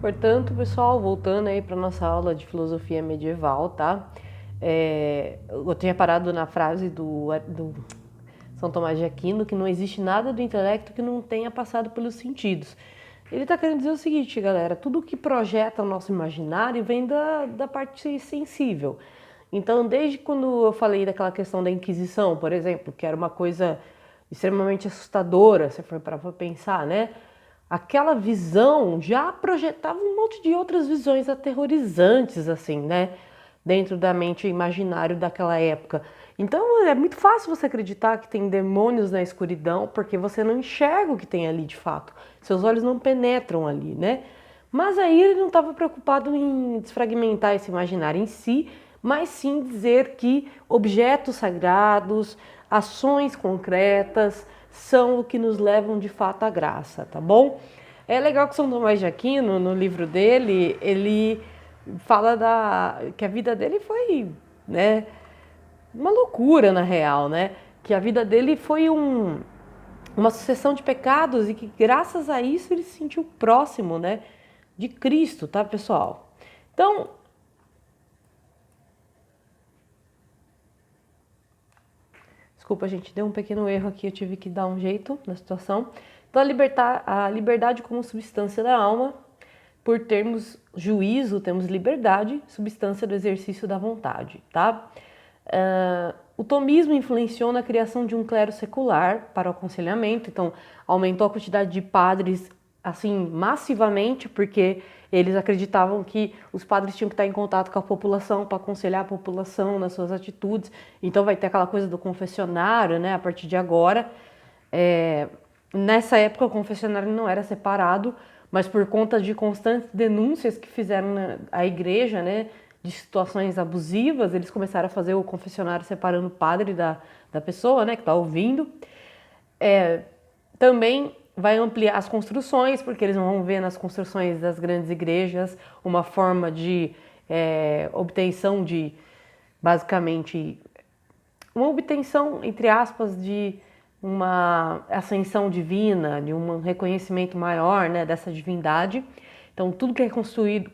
Portanto, pessoal, voltando aí para nossa aula de filosofia medieval, tá? Eu tinha parado na frase do São Tomás de Aquino que não existe nada do intelecto que não tenha passado pelos sentidos. Ele está querendo dizer o seguinte, galera, tudo que projeta o nosso imaginário vem da parte sensível. Então, desde quando eu falei daquela questão da Inquisição, por exemplo, que era uma coisa extremamente assustadora, se for para pensar, né? Aquela visão já projetava um monte de outras visões aterrorizantes, assim, né? Dentro da mente e imaginário daquela época. Então é muito fácil você acreditar que tem demônios na escuridão, porque você não enxerga o que tem ali de fato. Seus olhos não penetram ali, né? Mas aí ele não estava preocupado em desfragmentar esse imaginário em si, mas sim dizer que objetos sagrados, ações concretas, são o que nos levam de fato à graça, tá bom? É legal que São Tomás de Aquino, no livro dele, ele fala que a vida dele foi, né, uma loucura na real, né? Que a vida dele foi uma sucessão de pecados e que graças a isso ele se sentiu próximo, né, de Cristo, tá, pessoal? Então, desculpa, gente, deu um pequeno erro aqui, eu tive que dar um jeito na situação. Então, a liberdade como substância da alma, por termos juízo, temos liberdade, substância do exercício da vontade, tá? O tomismo influenciou na criação de um clero secular para o aconselhamento, então aumentou a quantidade de padres assim massivamente, porque eles acreditavam que os padres tinham que estar em contato com a população para aconselhar a população nas suas atitudes. Então vai ter aquela coisa do confessionário, né? A partir de agora, nessa época o confessionário não era separado, mas por conta de constantes denúncias que fizeram à igreja, né, de situações abusivas, eles começaram a fazer o confessionário separando o padre da pessoa, né, que está ouvindo. Também vai ampliar as construções, porque eles vão ver nas construções das grandes igrejas uma forma de obtenção de, basicamente, uma obtenção, entre aspas, de uma ascensão divina, de um reconhecimento maior, né, dessa divindade. Então, tudo que é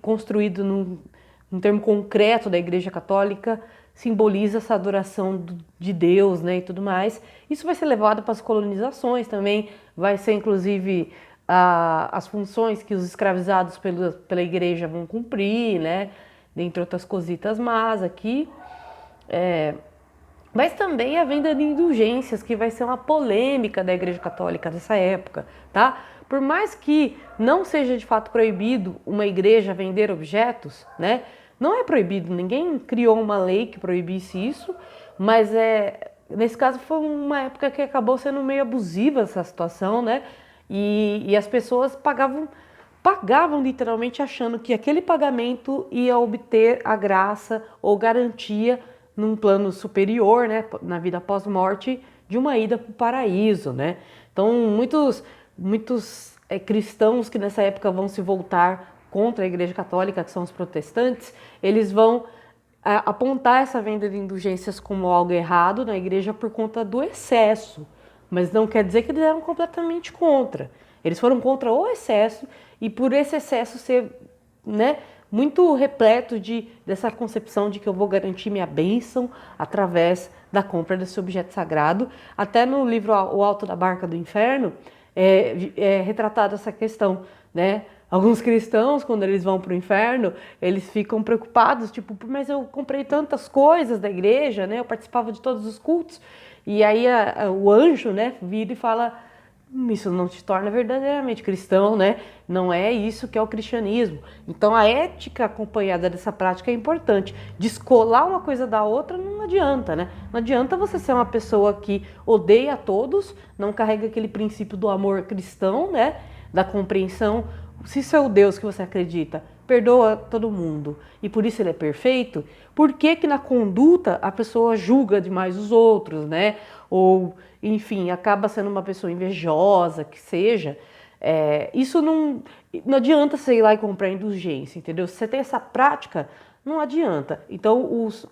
construído num termo concreto da Igreja Católica simboliza essa adoração de Deus, né, e tudo mais. Isso vai ser levado para as colonizações também, vai ser inclusive as funções que os escravizados pela Igreja vão cumprir, né, dentre outras cositas más aqui. Mas também a venda de indulgências, que vai ser uma polêmica da Igreja Católica dessa época, tá? Por mais que não seja de fato proibido uma igreja vender objetos, né? Não é proibido, ninguém criou uma lei que proibisse isso, mas nesse caso foi uma época que acabou sendo meio abusiva essa situação, né? E as pessoas pagavam literalmente achando que aquele pagamento ia obter a graça ou garantia num plano superior, né, na vida pós-morte, de uma ida para o paraíso, né? Então, muitos cristãos que nessa época vão se voltar contra a Igreja Católica, que são os protestantes, eles vão apontar essa venda de indulgências como algo errado na Igreja por conta do excesso, mas não quer dizer que eles eram completamente contra. Eles foram contra o excesso e por esse excesso ser, né, muito repleto dessa concepção de que eu vou garantir minha bênção através da compra desse objeto sagrado. Até no livro O Alto da Barca do Inferno é retratada essa questão, né? Alguns cristãos, quando eles vão para o inferno, eles ficam preocupados, tipo, mas eu comprei tantas coisas da igreja, né? Eu participava de todos os cultos. E aí o anjo, né, vira e fala: isso não te torna verdadeiramente cristão, né? Não é isso que é o cristianismo. Então a ética acompanhada dessa prática é importante. Descolar uma coisa da outra não adianta, né? Não adianta você ser uma pessoa que odeia a todos, não carrega aquele princípio do amor cristão, né? Da compreensão. Se isso é o Deus que você acredita, perdoa todo mundo e por isso ele é perfeito, por que que na conduta a pessoa julga demais os outros, né? Ou, enfim, acaba sendo uma pessoa invejosa, que seja. Isso não adianta você ir lá e comprar indulgência, entendeu? Se você tem essa prática, não adianta. Então,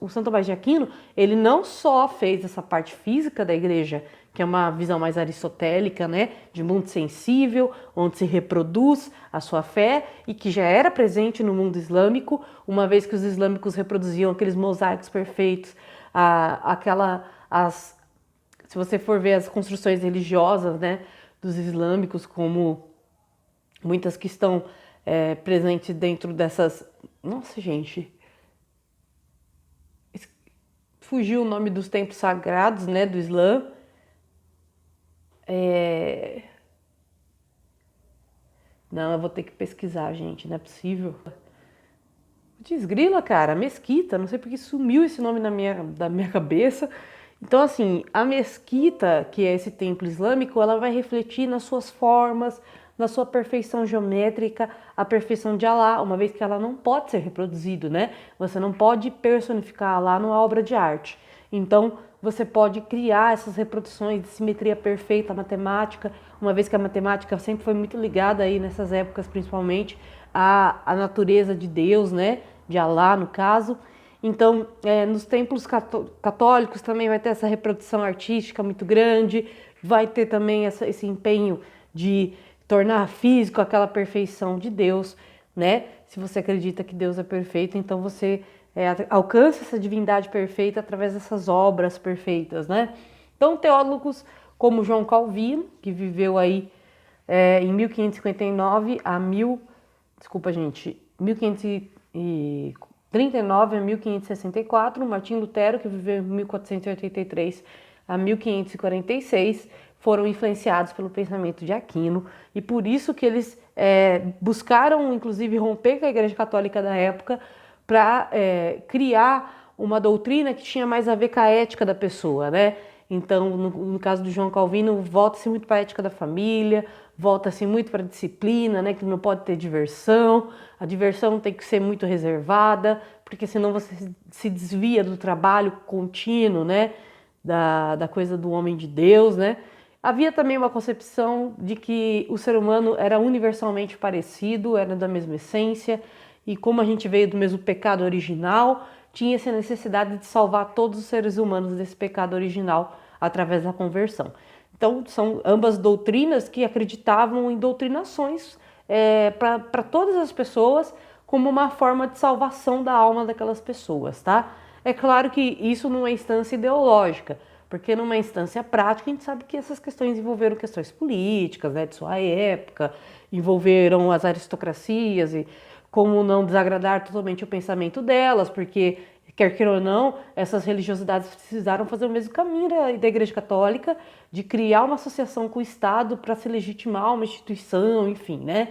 o Santo Tomás de Aquino, ele não só fez essa parte física da igreja, que é uma visão mais aristotélica, né, de mundo sensível, onde se reproduz a sua fé e que já era presente no mundo islâmico, uma vez que os islâmicos reproduziam aqueles mosaicos perfeitos, se você for ver as construções religiosas, né, dos islâmicos, como muitas que estão presentes dentro dessas... Nossa, gente... Fugiu o nome dos templos sagrados, né, do Islã. Não, eu vou ter que pesquisar, gente, não é possível. Desgrila, cara, mesquita, não sei porque sumiu esse nome da minha cabeça. Então, assim, a mesquita, que é esse templo islâmico, ela vai refletir nas suas formas, na sua perfeição geométrica, a perfeição de Alá, uma vez que ela não pode ser reproduzido, né? Você não pode personificar Alá numa obra de arte. Então, você pode criar essas reproduções de simetria perfeita, matemática, uma vez que a matemática sempre foi muito ligada aí nessas épocas, principalmente, à natureza de Deus, né? De Alá, no caso. Então, nos templos católicos também vai ter essa reprodução artística muito grande, vai ter também esse empenho de tornar físico aquela perfeição de Deus, né? Se você acredita que Deus é perfeito, então você alcança essa divindade perfeita através dessas obras perfeitas, né? Então, teólogos como João Calvino, que viveu aí em 1559 a 1539 a 1564, Martim Lutero, que viveu em 1483 a 1546, foram influenciados pelo pensamento de Aquino, e por isso que eles buscaram, inclusive, romper com a Igreja Católica da época para criar uma doutrina que tinha mais a ver com a ética da pessoa, né? Então, no caso do João Calvino, volta-se muito para a ética da família, volta-se muito para a disciplina, né? Que não pode ter diversão, a diversão tem que ser muito reservada, porque senão você se desvia do trabalho contínuo, né? Da coisa do homem de Deus, né? Havia também uma concepção de que o ser humano era universalmente parecido, era da mesma essência, e como a gente veio do mesmo pecado original, tinha essa necessidade de salvar todos os seres humanos desse pecado original através da conversão. Então, são ambas doutrinas que acreditavam em doutrinações para todas as pessoas como uma forma de salvação da alma daquelas pessoas, tá? É claro que isso numa instância ideológica, porque numa instância prática a gente sabe que essas questões envolveram questões políticas, né, de sua época, envolveram as aristocracias e como não desagradar totalmente o pensamento delas, porque, quer queira ou não, essas religiosidades precisaram fazer o mesmo caminho da Igreja Católica, de criar uma associação com o Estado para se legitimar uma instituição, enfim, né?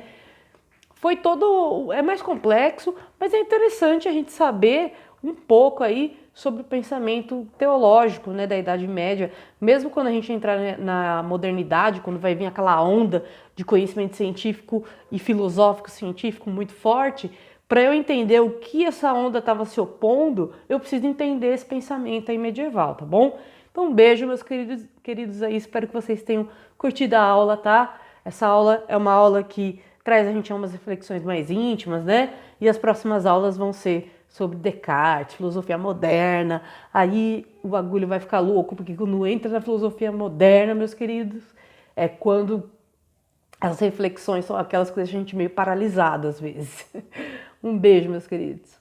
É mais complexo, mas é interessante a gente saber um pouco aí sobre o pensamento teológico, né, da Idade Média, mesmo quando a gente entrar na modernidade, quando vai vir aquela onda de conhecimento científico e filosófico científico muito forte, para eu entender o que essa onda estava se opondo, eu preciso entender esse pensamento aí medieval, tá bom? Então, um beijo, meus queridos aí, espero que vocês tenham curtido a aula, tá? Essa aula é uma aula que traz a gente a umas reflexões mais íntimas, né? E as próximas aulas vão ser sobre Descartes, filosofia moderna. Aí o bagulho vai ficar louco, porque quando entra na filosofia moderna, meus queridos, é quando as reflexões são aquelas coisas que a gente meio paralisada às vezes. Um beijo, meus queridos.